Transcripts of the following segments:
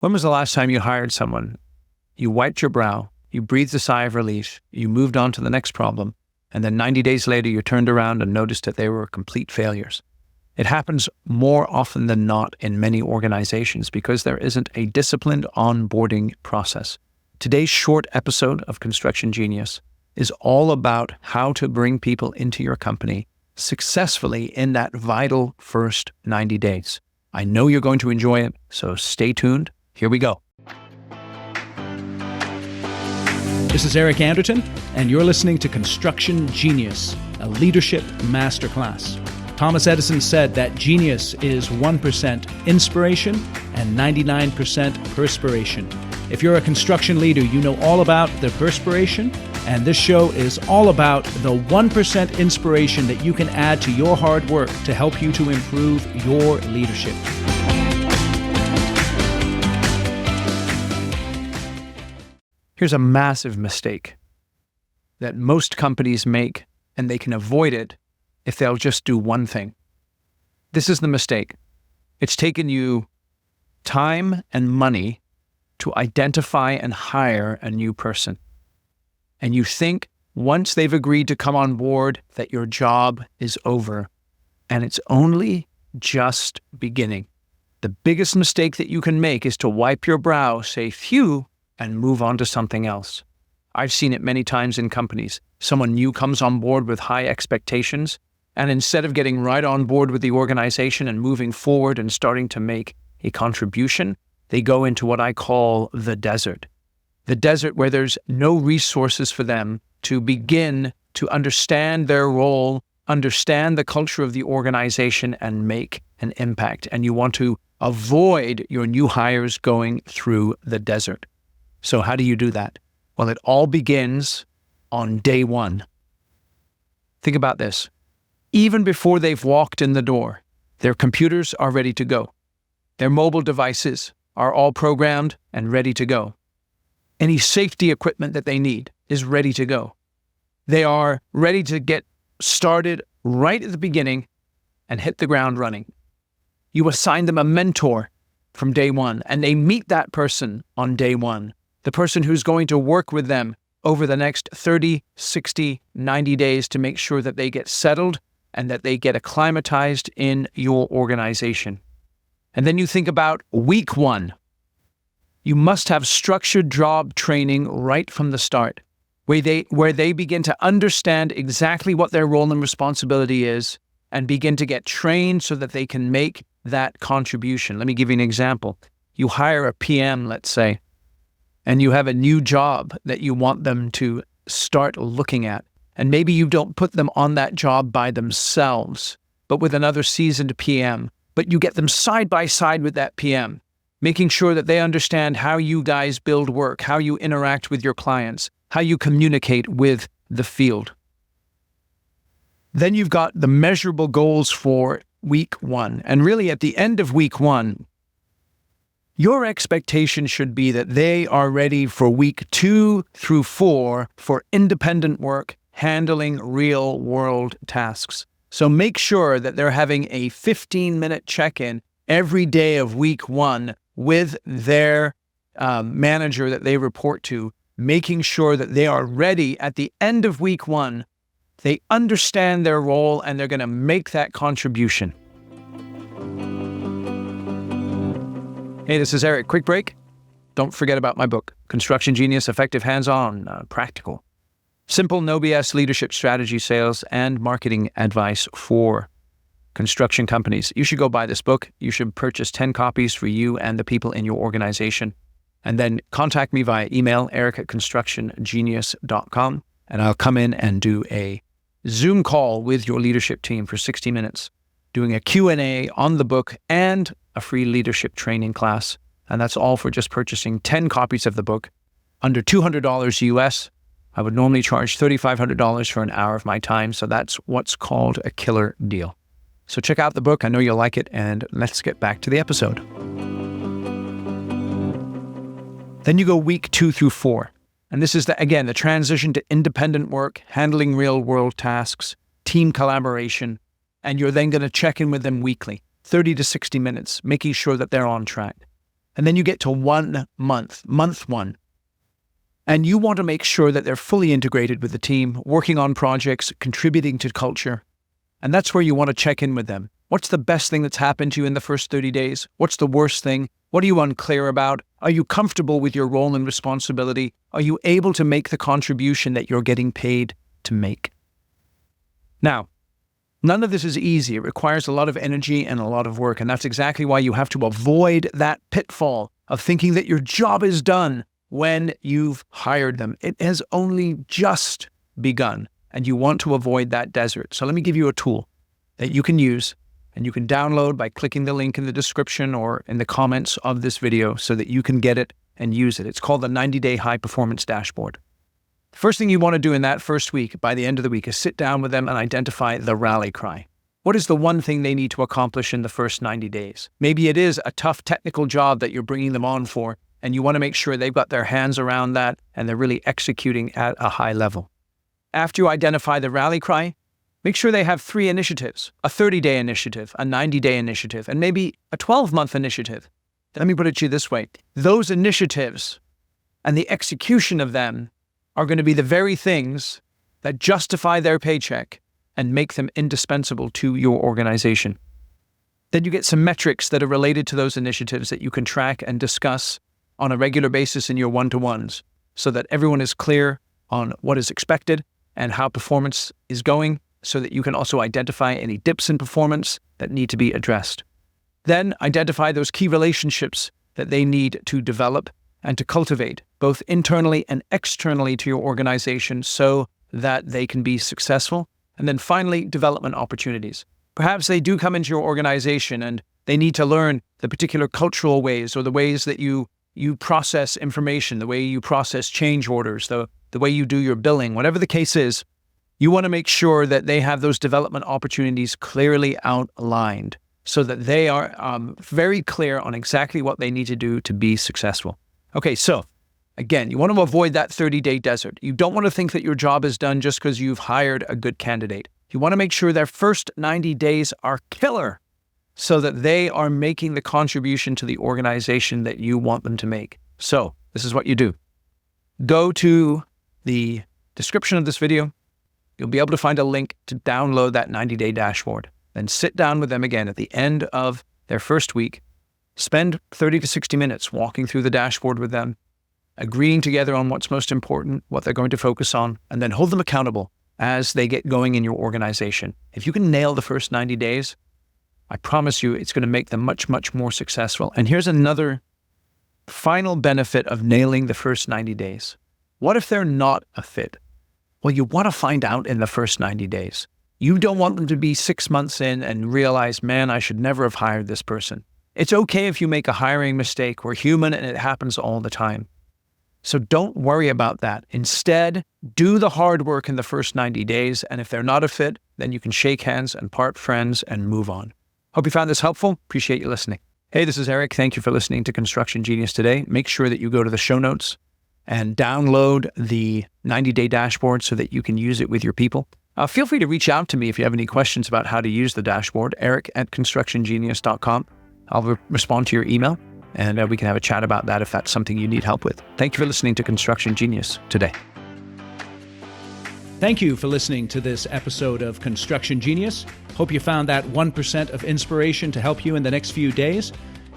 When was the last time you hired someone? You wiped your brow, you breathed a sigh of relief, you moved on to the next problem, and then 90 days later you turned around and noticed that they were complete failures. It happens more often than not in many organizations because there isn't a disciplined onboarding process. Today's short episode of Construction Genius is all about how to bring people into your company successfully in that vital first 90 days. I know you're going to enjoy it, so stay tuned. Here we go. This is Eric Anderton, and you're listening to Construction Genius, a leadership masterclass. Thomas Edison said that genius is 1% inspiration and 99% perspiration. If you're a construction leader, you know all about the perspiration, and this show is all about the 1% inspiration that you can add to your hard work to help you to improve your leadership. Here's a massive mistake that most companies make, and they can avoid it if they'll just do one thing. This is the mistake. It's taken you time and money to identify and hire a new person. And you think once they've agreed to come on board that your job is over, and it's only just beginning. The biggest mistake that you can make is to wipe your brow, say phew, and move on to something else. I've seen it many times in companies. Someone new comes on board with high expectations, and instead of getting right on board with the organization and moving forward and starting to make a contribution, they go into what I call the desert. The desert where there's no resources for them to begin to understand their role, understand the culture of the organization, and make an impact. And you want to avoid your new hires going through the desert. So how do you do that? Well, it all begins on day one. Think about this. Even before they've walked in the door, their computers are ready to go. Their mobile devices are all programmed and ready to go. Any safety equipment that they need is ready to go. They are ready to get started right at the beginning and hit the ground running. You assign them a mentor from day one, and they meet that person on day one. The person who's going to work with them over the next 30, 60, 90 days to make sure that they get settled and that they get acclimatized in your organization. And then you think about week one. You must have structured job training right from the start, where they begin to understand exactly what their role and responsibility is and begin to get trained so that they can make that contribution. Let me give you an example. You hire a PM, let's say, and you have a new job that you want them to start looking at. And maybe you don't put them on that job by themselves, but with another seasoned PM. But you get them side by side with that PM, making sure that they understand how you guys build work, how you interact with your clients, how you communicate with the field. Then you've got the measurable goals for week one. And really at the end of week one, your expectation should be that they are ready for week 2 through 4 for independent work, handling real-world tasks. So make sure that they're having a 15-minute check-in every day of week 1 with their manager that they report to, making sure that they are ready at the end of week 1. They understand their role and they're going to make that contribution. Hey, this is Eric. Quick break. Don't forget about my book, Construction Genius, Effective Hands-On, Practical. Simple, no BS leadership strategy, sales, and marketing advice for construction companies. You should go buy this book. You should purchase 10 copies for you and the people in your organization. And then contact me via email, eric@constructiongenius.com, and I'll come in and do a Zoom call with your leadership team for 60 minutes, doing a Q&A on the book and a free leadership training class. And that's all for just purchasing 10 copies of the book, under $200 US. I would normally charge $3,500 for an hour of my time, so that's what's called a killer deal. So check out the book. I know you'll like it, and let's get back to the episode. Then you go week 2 through 4. And this is, the transition to independent work, handling real-world tasks, team collaboration, and you're then going to check in with them weekly, 30 to 60 minutes, making sure that they're on track. And then you get to 1 month, month 1. And you want to make sure that they're fully integrated with the team, working on projects, contributing to culture. And that's where you want to check in with them. What's the best thing that's happened to you in the first 30 days? What's the worst thing? What are you unclear about? Are you comfortable with your role and responsibility? Are you able to make the contribution that you're getting paid to make? Now, none of this is easy. It requires a lot of energy and a lot of work. And that's exactly why you have to avoid that pitfall of thinking that your job is done when you've hired them. It has only just begun, and you want to avoid that desert. So let me give you a tool that you can use and you can download by clicking the link in the description or in the comments of this video so that you can get it and use it. It's called the 90-Day High Performance Dashboard. The first thing you want to do in that first week, by the end of the week, is sit down with them and identify the rally cry. What is the one thing they need to accomplish in the first 90 days? Maybe it is a tough technical job that you're bringing them on for, and you want to make sure they've got their hands around that and they're really executing at a high level. After you identify the rally cry, make sure they have 3 initiatives: a 30-day initiative, a 90-day initiative, and maybe a 12-month initiative. Let me put it to you this way. Those initiatives and the execution of them are going to be the very things that justify their paycheck and make them indispensable to your organization. Then you get some metrics that are related to those initiatives that you can track and discuss on a regular basis in your one-to-ones so that everyone is clear on what is expected and how performance is going, so that you can also identify any dips in performance that need to be addressed. Then identify those key relationships that they need to develop and to cultivate, both internally and externally to your organization, so that they can be successful. And then finally, development opportunities. Perhaps they do come into your organization and they need to learn the particular cultural ways or the ways that you process information, the way you process change orders, the way you do your billing, whatever the case is. You want to make sure that they have those development opportunities clearly outlined so that they are very clear on exactly what they need to do to be successful. Okay, so again, you want to avoid that 30-day desert. You don't want to think that your job is done just because you've hired a good candidate. You want to make sure their first 90 days are killer so that they are making the contribution to the organization that you want them to make. So this is what you do. Go to the description of this video. You'll be able to find a link to download that 90-day dashboard. Then sit down with them again at the end of their first week. Spend 30 to 60 minutes walking through the dashboard with them, agreeing together on what's most important, what they're going to focus on, and then hold them accountable as they get going in your organization. If you can nail the first 90 days, I promise you it's going to make them much, much more successful. And here's another final benefit of nailing the first 90 days. What if they're not a fit? Well, you want to find out in the first 90 days. You don't want them to be 6 months in and realize, man, I should never have hired this person. It's okay if you make a hiring mistake. We're human and it happens all the time. So don't worry about that. Instead, do the hard work in the first 90 days. And if they're not a fit, then you can shake hands and part friends and move on. Hope you found this helpful. Appreciate you listening. Hey, this is Eric. Thank you for listening to Construction Genius today. Make sure that you go to the show notes and download the 90-day dashboard so that you can use it with your people. Feel free to reach out to me if you have any questions about how to use the dashboard, eric@constructiongenius.com. I'll respond to your email, and we can have a chat about that if that's something you need help with. Thank you for listening to Construction Genius today. Thank you for listening to this episode of Construction Genius. Hope you found that 1% of inspiration to help you in the next few days.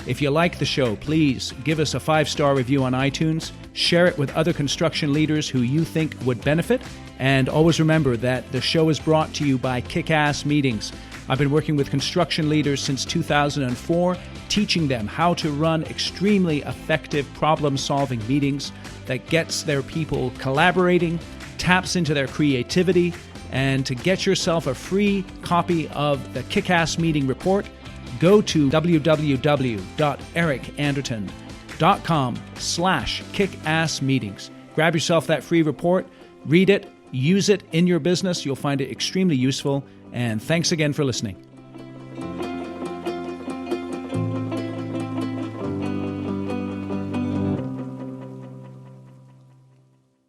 If you like the show, please give us a 5-star review on iTunes, share it with other construction leaders who you think would benefit, and always remember that the show is brought to you by Kick-Ass Meetings. I've been working with construction leaders since 2004, teaching them how to run extremely effective problem-solving meetings that gets their people collaborating, taps into their creativity, and to get yourself a free copy of the Kick-Ass Meeting Report, go to www.ericanderton.com/kickassmeetings. Grab yourself that free report, read it, use it in your business. You'll find it extremely useful. And thanks again for listening.